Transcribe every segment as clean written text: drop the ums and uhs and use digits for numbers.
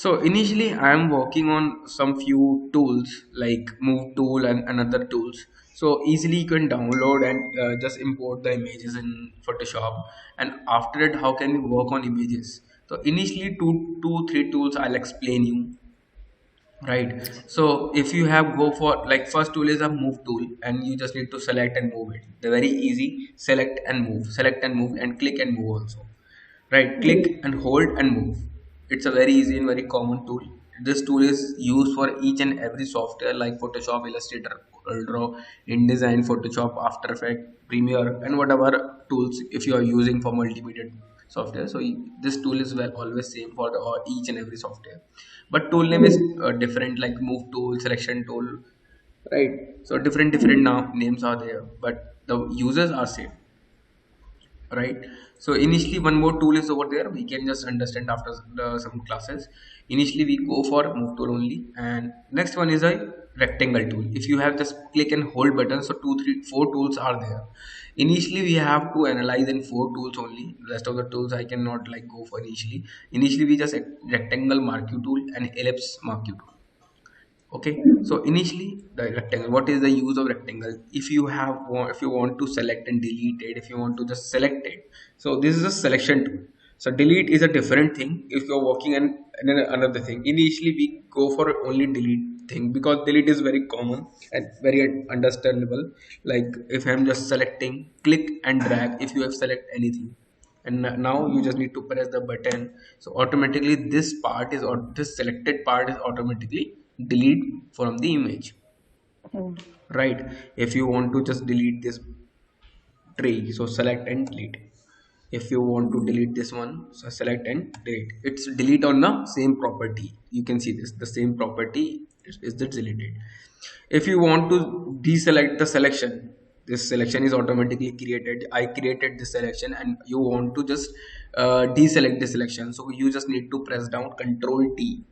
So initially I am working on some few tools like move tool and another tools. So easily you can download and just import the images in Photoshop. And after it, how can you work on images? So initially three tools I'll explain you. Right. So if you have go for like first tool is a move tool, and you just need to select and move it. The very easy, select and move, and click and move also. Right, click and hold and move. It's a very easy and very common tool. This tool is used for each and every software like Photoshop, Illustrator, CorelDRAW, InDesign, Photoshop, After Effects, Premiere, and whatever tools if you are using for multimedia software. So this tool is well always same for each and every software, but tool name is different, like move tool, selection tool, right? So different now names are there, but the users are same, right? So initially one more tool is over there, we can just understand after some classes. Initially we go for move tool only, and next one is a rectangle tool. If you have just click and hold button, so two three four tools are there. Initially we have to analyze in four tools only. Rest of the tools I cannot like go for initially we just rectangle marquee tool and ellipse marquee tool. Okay, so initially the rectangle, what is the use of rectangle? If you have if you want to select and delete it, if you want to just select it, so this is a selection tool. So delete is a different thing if you're working on another thing. Initially we go for only delete thing because delete is very common and very understandable. Like if I'm just selecting, click and drag, if you have select anything, and now you just need to press the button, so automatically this part is, or this selected part is automatically delete from the image, right? If you want to just delete this tree, so select and delete. If you want to delete this one, so select and delete. It's delete on the same property. You can see this, the same property is the deleted. If you want to deselect the selection, this selection is automatically created. I created this selection and you want to just deselect the selection, so you just need to press down Control T,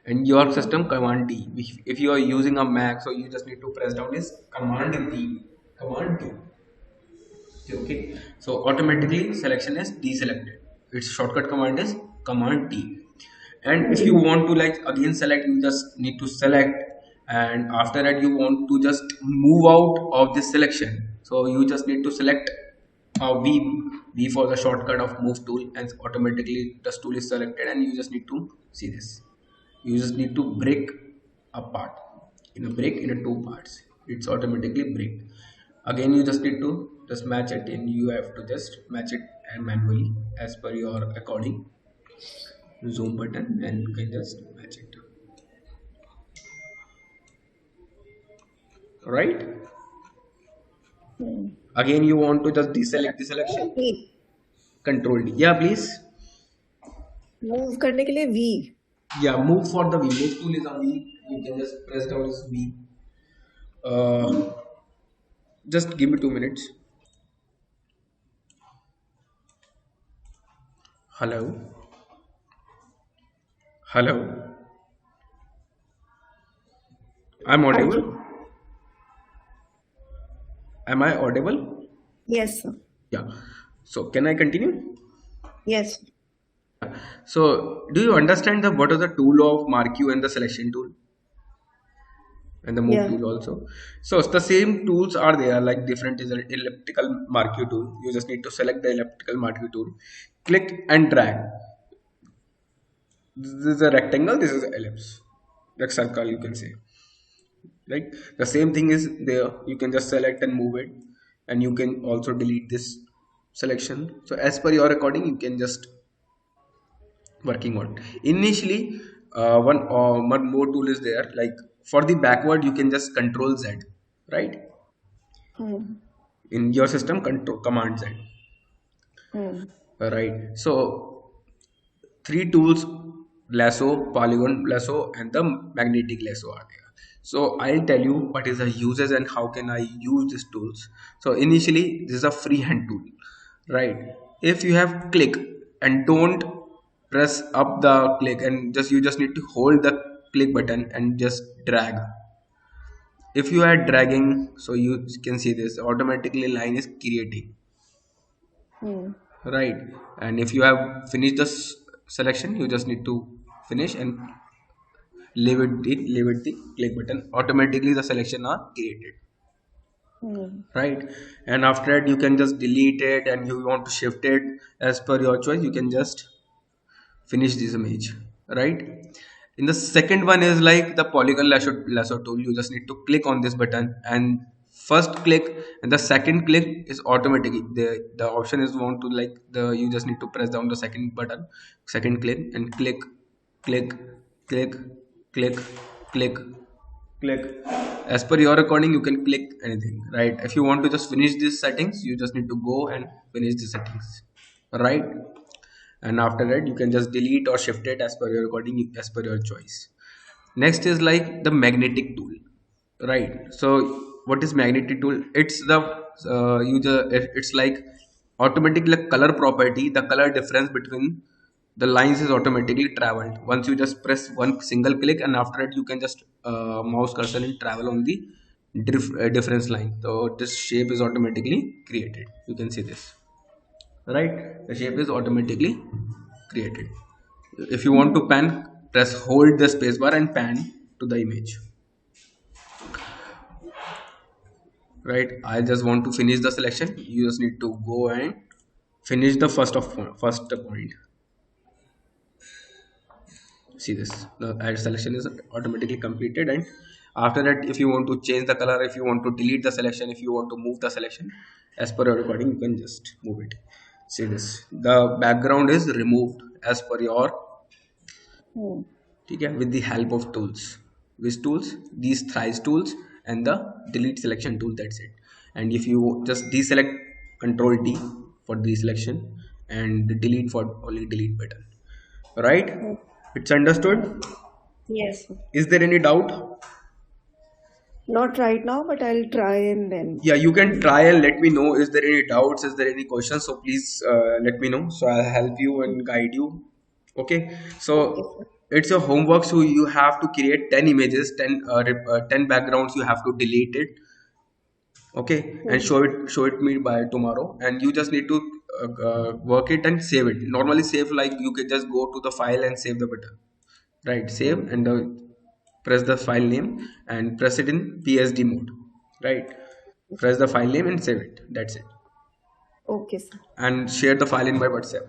and your system Command D. If you are using a Mac, so you just need to press down is Command D, Command D. Okay, so automatically selection is deselected. Its shortcut command is Command T. And if you want to like again select, you just need to select, and after that you want to just move out of this selection, so you just need to select V for the shortcut of move tool, and automatically this tool is selected, and you just need to see this. You just need to break apart in a break in a two parts. It's automatically break. Again you just need to just match it, and you have to just match it and manually as per your according. Zoom button and you can just match it, right? Again you want to just deselect the selection, Control D. Yeah, please. Move करने के लिए V. Yeah, move for the V. Move tool is a V. You can just press down this V. Just give me 2 minutes. Hello. Hello. I'm हाँ audible. Ji. Am I audible? Yes sir. Yeah. So can I continue? Yes. So do you understand the what is the tool of Marquee and the selection tool and the move Yeah. tool also? So it's the same tools are there, like different is an elliptical Marquee tool. You just need to select the elliptical Marquee tool, click and drag. This is a rectangle, this is an ellipse, like circle you can say, right? The same thing is there. You can just select and move it, and you can also delete this selection. So as per your recording, you can just working on. Initially, one more tool is there. Like for the backward, you can just Control Z, right? In your system, Control Command Z, right? So three tools: Lasso, Polygon Lasso, and the magnetic lasso are there. So I'll tell you what is the uses and how can I use these tools. So initially, this is a freehand tool, right? If you have click and don't press up the click, and just you just need to hold the click button and just drag. If you are dragging, so you can see this automatically line is creating, right? And if you have finished the selection, you just need to finish and leave it the click button. Automatically the selection are created, Hmm. right? And after that you can just delete it, and you want to shift it as per your choice, you can just finish this image, right? In the second one is like the polygon lasso tool. You just need to click on this button, and first click and the second click is automatically the option is want to like the you just need to press down the second button, second click, and click click click click click. As per your recording you can click anything, right? If you want to just finish these settings, you just need to go and finish the settings, right? And after that you can just delete or shift it as per your recording, as per your choice. Next is like the magnetic tool, right? So what is magnetic tool? It's the it's like automatic like color property. The color difference between the lines is automatically traveled once you just press one single click, and after that you can just mouse cursor and travel on the difference line. So this shape is automatically created. You can see this, right? The shape is automatically created. If you want to pan, press hold the spacebar and pan to the image, right? I just want to finish the selection. You just need to go and finish the first point. See this, the add selection is automatically completed. And after that, if you want to change the color, if you want to delete the selection, if you want to move the selection as per your recording, you can just move it. See this, the background is removed as per your, Hmm. ठीक है, with the help of tools. Which tools? These thrice tools and the delete selection tool. That's it. And if you just deselect, control D for deselection, and delete for only delete button, right? Hmm. It's understood. Yes, sir. Is there any doubt? Not right now, but I'll try and then. Yeah, you can try and let me know. Is there any doubts? Is there any questions? So please let me know. So I'll help you and guide you. Okay. Okay, So sir. it's a homework. So you have to create 10 images, 10 backgrounds. You have to delete it. Okay, and Hmm. show it me by tomorrow. And you just need to work it and save it. Normally save, like you can just go to the file and save the button. Right, save Hmm. and press the file name and press it in PSD mode. Right, press the file name and save it. That's it. Okay, sir. And share the file in my WhatsApp.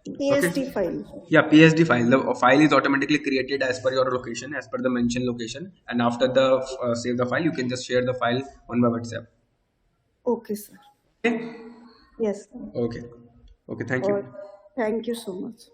Okay. PSD file. Yeah, PSD file. The file is automatically created as per your location, as per the mentioned location. And after the save the file, you can just share the file on my WhatsApp. Okay, sir. Okay. Yes, sir. Okay. Okay. Thank Or you. thank you so much.